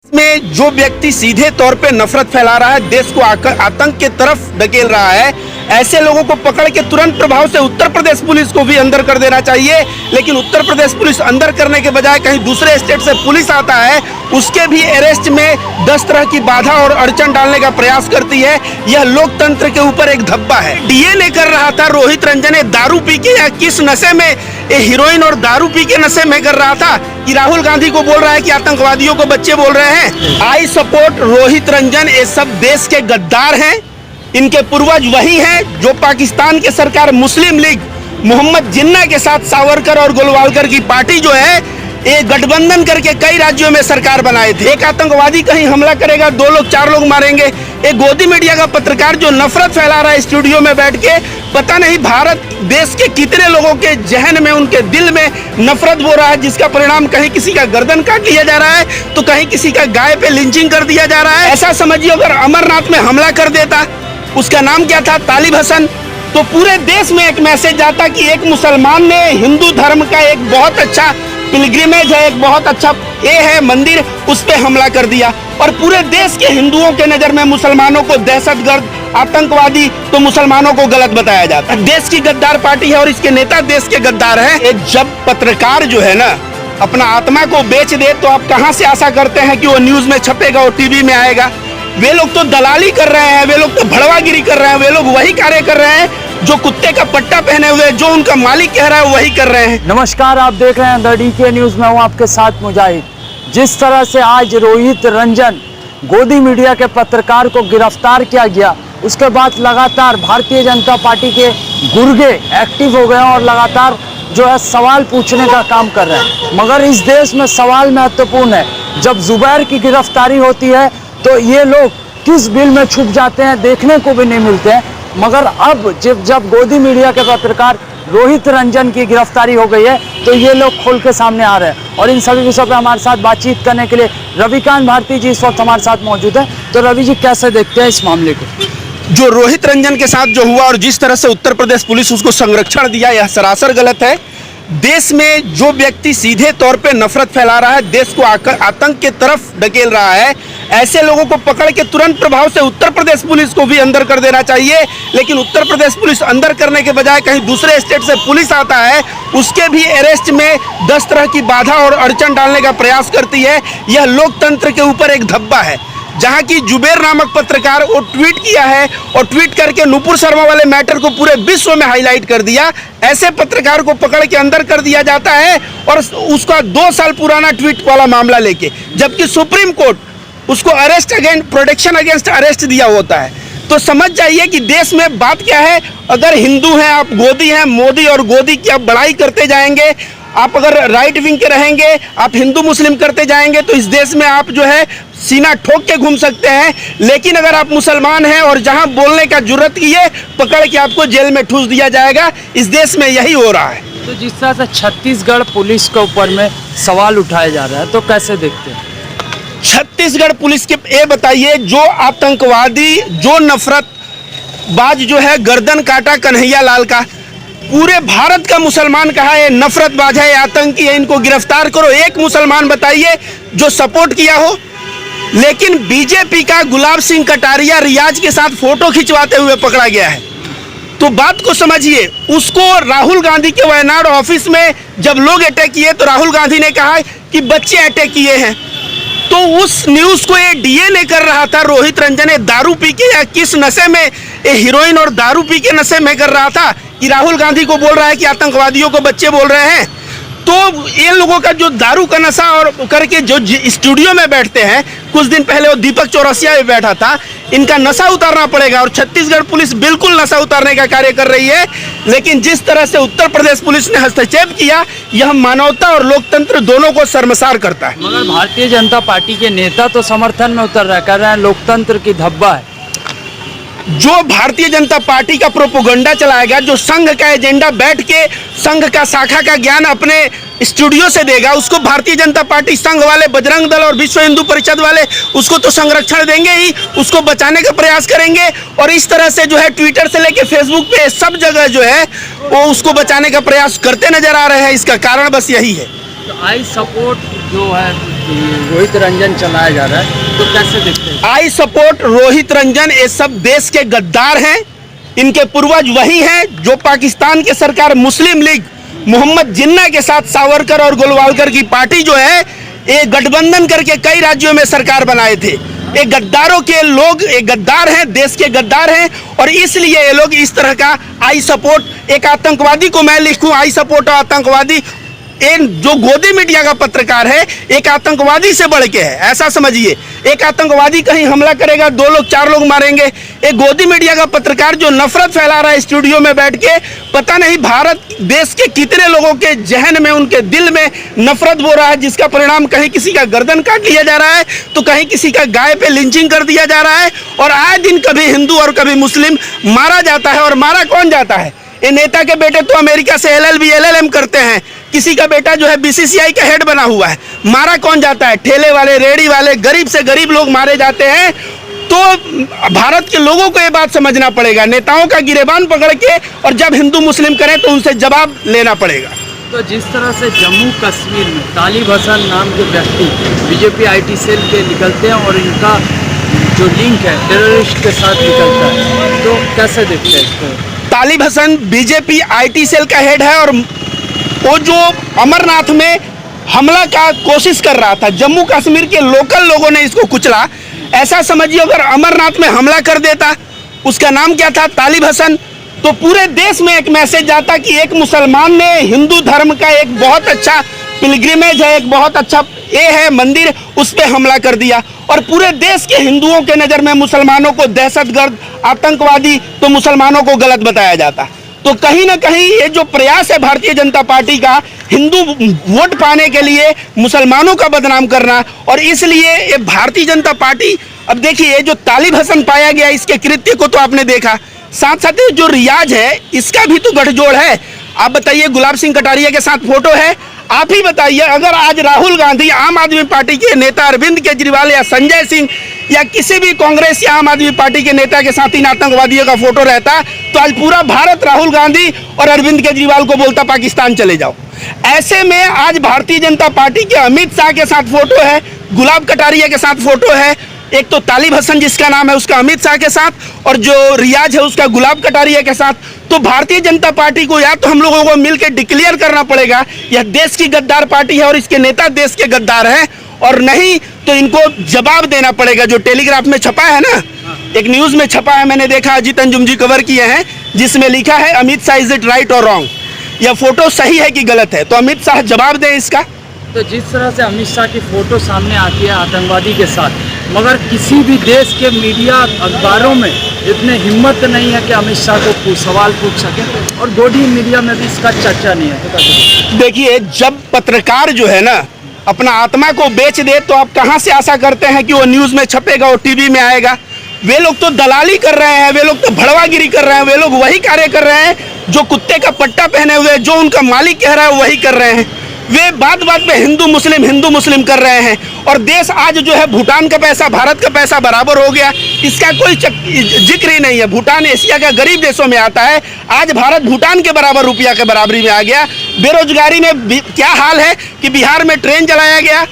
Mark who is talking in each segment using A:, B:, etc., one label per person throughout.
A: में जो व्यक्ति सीधे तौर पे नफरत फैला रहा है, देश को आतंक के तरफ धकेल रहा है, ऐसे लोगों को पकड़ के तुरंत प्रभाव से उत्तर प्रदेश पुलिस को भी अंदर कर देना चाहिए। लेकिन उत्तर प्रदेश पुलिस अंदर करने के बजाय कहीं दूसरे स्टेट से पुलिस आता है, उसके भी अरेस्ट में 10 तरह की बाधा और अड़चन डालने का प्रयास करती है। यह लोकतंत्र के ऊपर एक धब्बा है। डीएनए कर रहा था रोहित रंजन, दारू पी के या किस नशे में, हीरोइन और दारू पी के नशे में कर रहा था कि राहुल गांधी को बोल रहा है कि आतंकवादियों को बच्चे बोल रहे हैं। I support Rohit Ranjan. ये सब देश के गद्दार हैं। इनके पूर्वज वही हैं जो पाकिस्तान के सरकार मुस्लिम लीग मोहम्मद जिन्ना के साथ सावरकर और गोलवालकर की पार्टी जो है, ये गठबंधन करके कई राज्यों में सरकार बनाए थे। एक आतंकवादी कहीं हमला करेगा, 2 लोग 4 लोग मारेंगे। एक गोदी मीडिया का पत्रकार जो नफरत फैला रहा है स्टूडियो में बैठ के, पता नहीं भारत देश के कितने लोगों के जहन में, उनके दिल में नफरत बो रहा है, जिसका परिणाम कहीं किसी का गर्दन काट लिया जा रहा है तो कहीं किसी का गाय पे लिंचिंग कर दिया जा रहा है। ऐसा समझिए अगर अमरनाथ में हमला कर देता, उसका नाम क्या था, तालिब हसन, तो पूरे देश में एक मैसेज जाता कि एक मुसलमान ने हिंदू धर्म का एक बहुत अच्छा पिलग्रिमेज है, एक बहुत अच्छा ये है मंदिर, उस पे हमला कर दिया और पूरे देश के हिंदुओं के नजर में मुसलमानों को दहशतगर्द, आतंकवादी, तो मुसलमानों को गलत बताया जाता है। देश की गद्दार पार्टी है और इसके नेता देश के गद्दार हैं। जब पत्रकार जो है ना अपना आत्मा को बेच दे तो आप कहां से आशा करते हैं कि वो न्यूज में छपेगा और टीवी में आएगा। वे लोग तो दलाली कर रहे हैं, वे लोग तो भड़वागिरी कर रहे हैं, वे लोग वही कार्य कर रहे हैं जो कुत्ते का पट्टा पहने हुए जो उनका मालिक कह रहा है वही कर रहे हैं।
B: नमस्कार, आप देख रहे हैं द डीके न्यूज में हूं आपके साथ मुजाहिद। जिस तरह से आज रोहित रंजन गोदी मीडिया के पत्रकार को गिरफ्तार किया गया, उसके बाद लगातार भारतीय जनता पार्टी के गुर्गे एक्टिव हो गए और लगातार जो है सवाल पूछने का काम कर रहे हैं। मगर इस देश में सवाल महत्वपूर्ण है। जब जुबैर की गिरफ्तारी होती है तो ये लोग किस बिल में छुप जाते हैं देखने को भी नहीं मिलते हैं। मगर अब जब गोदी मीडिया के पत्रकार रोहित रंजन की गिरफ्तारी हो गई है तो ये लोग खोल के सामने आ रहे हैं। और इन सभी विषयों पे हमारे साथ बातचीत करने के लिए रविकांत भारती जी इस वक्त हमारे साथ मौजूद है। तो रवि जी, कैसे देखते हैं इस मामले को?
A: जो रोहित रंजन के साथ जो हुआ और जिस तरह से उत्तर प्रदेश पुलिस उसको संरक्षण दिया, यह सरासर गलत है। देश में जो व्यक्ति सीधे तौर पे नफरत फैला रहा है, देश को आतंक के तरफ धकेल रहा है, ऐसे लोगों को पकड़ के तुरंत प्रभाव से उत्तर प्रदेश पुलिस को भी अंदर कर देना चाहिए। लेकिन उत्तर प्रदेश पुलिस अंदर करने के बजाय कहीं दूसरे स्टेट से पुलिस आता है, उसके भी अरेस्ट में 10 तरह की बाधा और अड़चन डालने का प्रयास करती है। यह लोकतंत्र के ऊपर एक धब्बा है। जहां की जुबैर नामक पत्रकार वो ट्वीट किया है और ट्वीट करके नुपुर शर्मा वाले मैटर को पूरे विश्व में हाईलाइट कर दिया। ऐसे पत्रकार को पकड़ के अंदर कर दिया जाता है और उसका 2 साल पुराना ट्वीट वाला मामला लेके, जबकि सुप्रीम कोर्ट उसको arrest against, protection against arrest दिया होता है। तो समझ जाइए कि देश में बात क्या है। अगर हिंदू हैं आप, गोदी हैं, मोदी और गोदी की आप बड़ाई करते जाएंगे, आप अगर राइट विंग के रहेंगे, आप हिंदू मुस्लिम करते जाएंगे तो इस देश में आप जो है सीना ठोक के घूम सकते हैं। लेकिन अगर आप मुसलमान हैं और जहां बोलने का जुर्रत किए, पकड़ के आपको जेल में ठूस दिया जाएगा। इस देश में यही हो रहा है।
B: तो जिस तरह से छत्तीसगढ़ पुलिस के ऊपर में सवाल उठाया जा रहा है, तो कैसे देखते हैं?
A: छत्तीसगढ़ पुलिस के ये बताइए, जो आतंकवादी, जो नफरत बाज जो है, गर्दन काटा कन्हैया लाल का, पूरे भारत का मुसलमान कहा है नफरतबाज है, आतंकी है, इनको गिरफ्तार करो। एक मुसलमान बताइए जो सपोर्ट किया हो। लेकिन बीजेपी का गुलाब सिंह कटारिया रियाज के साथ फोटो खिंचवाते हुए पकड़ा गया है। तो बात को समझिए। उसको राहुल गांधी के वायनाड ऑफिस में जब लोग अटैक किए तो राहुल गांधी ने कहा कि बच्चे अटैक किए हैं। तो उस न्यूज को ये डीएनए कर रहा था रोहित रंजन, दारू पी के या किस नशे में, ये हीरोइन और दारू पी के नशे में कर रहा था कि राहुल गांधी को बोल रहा है कि आतंकवादियों को बच्चे बोल रहे हैं। तो इन लोगों का जो दारू का नशा और करके जो स्टूडियो में बैठते हैं, कुछ दिन पहले वो दीपक चौरसिया में बैठा था, इनका नशा उतारना पड़ेगा। और छत्तीसगढ़ पुलिस बिल्कुल नशा उतारने का कार्य कर रही है। लेकिन जिस तरह से उत्तर प्रदेश पुलिस ने हस्तक्षेप किया, यह मानवता और लोकतंत्र दोनों को शर्मसार करता है।
B: मगर भारतीय जनता पार्टी के नेता तो समर्थन में उतर रहे, कर रहे हैं लोकतंत्र की धब्बा है।
A: जो भारतीय जनता पार्टी का प्रोपोगंडा चलाएगा, जो संघ का एजेंडा बैठ के संघ का शाखा का ज्ञान अपने स्टूडियो से देगा, उसको भारतीय जनता पार्टी, संघ वाले, बजरंग दल और विश्व हिंदू परिषद वाले उसको तो संरक्षण देंगे ही, उसको बचाने का प्रयास करेंगे। और इस तरह से जो है ट्विटर से लेके फेसबुक पे सब जगह जो है वो उसको बचाने का प्रयास करते नजर आ रहे हैं। इसका कारण बस यही है।
B: आई सपोर्ट जो है रोहित रंजन चलाया जा रहा है, तो कैसे देखते हैं?
A: आई सपोर्ट रोहित रंजन, ये सब देश के गद्दार हैं। इनके पूर्वज वही हैं जो पाकिस्तान के सरकार मुस्लिम लीग मोहम्मद जिन्ना के साथ सावरकर और गोलवालकर की पार्टी जो है, ये गठबंधन करके कई राज्यों में सरकार बनाए थे। ये गद्दारों के लोग, ये गद्दार हैं, देश के गद्दार हैं, और इसलिए ये लोग इस तरह का आई सपोर्ट, एक आतंकवादी को मैं लिखूं आई सपोर्ट आतंकवादी, जो गोदी मीडिया का पत्रकार है एक आतंकवादी से बढ़ के है, ऐसा समझिए। एक आतंकवादी कहीं हमला करेगा, 2 लोग 4 लोग मारेंगे। एक गोदी मीडिया का पत्रकार जो नफरत फैला रहा है स्टूडियो में बैठ के, पता नहीं भारत देश के कितने लोगों के जहन में, उनके दिल में नफरत बो रहा है, जिसका परिणाम कहीं किसी का गर्दन काट लिया जा रहा है, तो कहीं किसी का गाय पे लिंचिंग कर दिया जा रहा है, और आए दिन कभी हिंदू और कभी मुस्लिम मारा जाता है। और मारा कौन जाता है? ये नेता के बेटे तो अमेरिका से LLB LLM करते हैं, किसी का बेटा जो है BCCI का हेड बना हुआ है। मारा कौन जाता है? ठेले वाले, रेडी वाले, गरीब से गरीब लोग मारे जाते हैं। तो भारत के लोगों को ये बात समझना पड़ेगा, नेताओं का गिरेबान पकड़ के, और जब हिंदू मुस्लिम करें तो उनसे जवाब लेना पड़ेगा।
B: तो जिस तरह से जम्मू कश्मीर में तालिब हसन नाम के व्यक्ति BJP IT सेल के निकलते हैं और इनका जो लिंक है टेररिस्ट के साथ निकलता है, तो कैसे देखते हैं इसको?
A: तालिब हसन BJP IT सेल का हेड है, और वो जो अमरनाथ में हमला का कोशिश कर रहा था, जम्मू कश्मीर के लोकल लोगों ने इसको कुचला। ऐसा समझिए अगर अमरनाथ में हमला कर देता, उसका नाम क्या था? तालिब हसन, तो पूरे देश में एक मैसेज जाता कि एक मुसलमान ने हिंदू धर्म का एक बहुत अच्छा पिलग्रिमेज है, एक बहुत अच्छा ये है मंदिर, उस पर हमला कर दिया, और पूरे देश के हिंदुओं के नज़र में मुसलमानों को दहशतगर्द, आतंकवादी, तो मुसलमानों को गलत बताया जाता। तो कहीं ना कहीं ये जो प्रयास है भारतीय जनता पार्टी का हिंदू वोट पाने के लिए मुसलमानों का बदनाम करना, और इसलिए ये भारतीय जनता पार्टी, अब देखिए ये जो तालिब हसन पाया गया, इसके कृत्य को तो आपने देखा, साथ साथ जो रियाज है इसका भी तो गठजोड़ है। आप बताइए, गुलाब सिंह कटारिया के साथ फोटो है। आप ही बताइए, अगर आज राहुल गांधी, आम आदमी पार्टी के नेता अरविंद केजरीवाल या संजय सिंह या किसी भी कांग्रेस या आम आदमी पार्टी के नेता के साथ इन आतंकवादियों का फोटो रहता, तो आज पूरा भारत राहुल गांधी और अरविंद केजरीवाल को बोलता पाकिस्तान चले जाओ। ऐसे में आज भारतीय जनता पार्टी के अमित शाह के साथ फोटो है, गुलाब कटारिया के साथ फोटो है, एक तो तालिब हसन जिसका नाम है उसका अमित शाह के साथ, और जो रियाज है उसका गुलाब कटारिया के साथ। तो भारतीय जनता पार्टी को या तो हम लोगों को मिलकर डिक्लेयर करना पड़ेगा यह देश की गद्दार पार्टी है और इसके नेता देश के गद्दार हैं, और नहीं तो इनको जवाब देना पड़ेगा। जो टेलीग्राफ में छपा है ना, एक न्यूज़ में छपा है, मैंने देखा, अजीत अंजुम जी कवर किए हैं, जिसमें लिखा है Amit Shah is it right और रॉन्ग, यह फोटो सही है कि गलत है, तो अमित शाह जवाब दें इसका।
B: तो जिस तरह से अमित शाह की फोटो सामने आती है आतंकवादी के साथ, मगर किसी भी देश के मीडिया अखबारों में इतने हिम्मत नहीं है कि अमित शाह को सवाल पूछ सके, और गोदी मीडिया में भी इसका चर्चा नहीं है।
A: देखिए, जब पत्रकार जो है ना अपना आत्मा को बेच दे, तो आप कहाँ से आशा करते हैं कि वो न्यूज़ में छपेगा, वो टीवी में आएगा? वे लोग तो दलाली कर रहे हैं, वे लोग तो भड़वागिरी कर रहे हैं, वे लोग वही कार्य कर रहे हैं जो कुत्ते का पट्टा पहने हुए, जो उनका मालिक कह रहा है वही कर रहे हैं। वे बात बात पे हिंदू मुस्लिम कर रहे हैं, और देश आज जो है भूटान का पैसा, भारत का पैसा बराबर हो गया, इसका कोई जिक्र ही नहीं है। भूटान एशिया का गरीब देशों में आता है, आज भारत भूटान के बराबर रुपया के बराबरी में आ गया। बेरोजगारी में क्या हाल है कि बिहार में ट्रेन चलाया गया,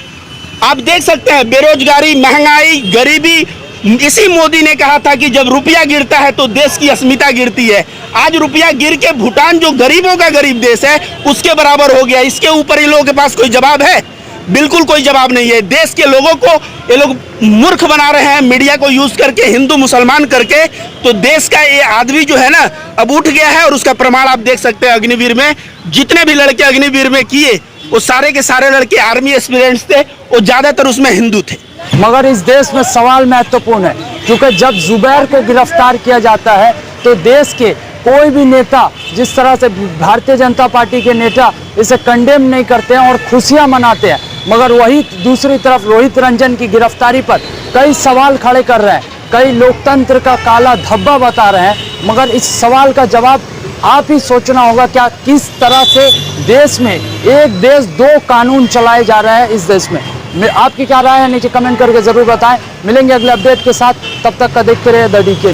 A: आप देख सकते हैं, बेरोजगारी, महंगाई, गरीबी। इसी मोदी ने कहा था कि जब रुपया गिरता है तो देश की अस्मिता गिरती है। आज रुपया गिर के भूटान जो गरीबों का गरीब देश है उसके बराबर हो गया। इसके ऊपर इन लोगों के पास कोई जवाब है? बिल्कुल कोई जवाब नहीं है। देश के लोगों को ये लोग मूर्ख बना रहे हैं मीडिया को यूज करके, हिंदू मुसलमान करके। तो देश का ये आदमी जो है ना अब उठ गया है, और उसका प्रमाण आप देख सकते हैं अग्निवीर में। जितने भी लड़के अग्निवीर में किए वो सारे के सारे लड़के आर्मी एस्पिरेंट्स थे, वो ज़्यादातर उसमें हिंदू थे।
B: मगर इस देश में सवाल महत्वपूर्ण है, क्योंकि जब जुबैर को गिरफ्तार किया जाता है तो देश के कोई भी नेता, जिस तरह से भारतीय जनता पार्टी के नेता इसे कंडेम नहीं करते हैं और खुशियां मनाते हैं, मगर वही दूसरी तरफ रोहित रंजन की गिरफ्तारी पर कई सवाल खड़े कर रहे हैं, कई लोकतंत्र का काला धब्बा बता रहे हैं। मगर इस सवाल का जवाब आप ही सोचना होगा, क्या किस तरह से देश में एक देश दो कानून चलाए जा रहे हैं इस देश में। आपकी क्या राय है नीचे कमेंट करके जरूर बताएं। मिलेंगे अगले अपडेट के साथ, तब तक का देखते रहिए द डीके।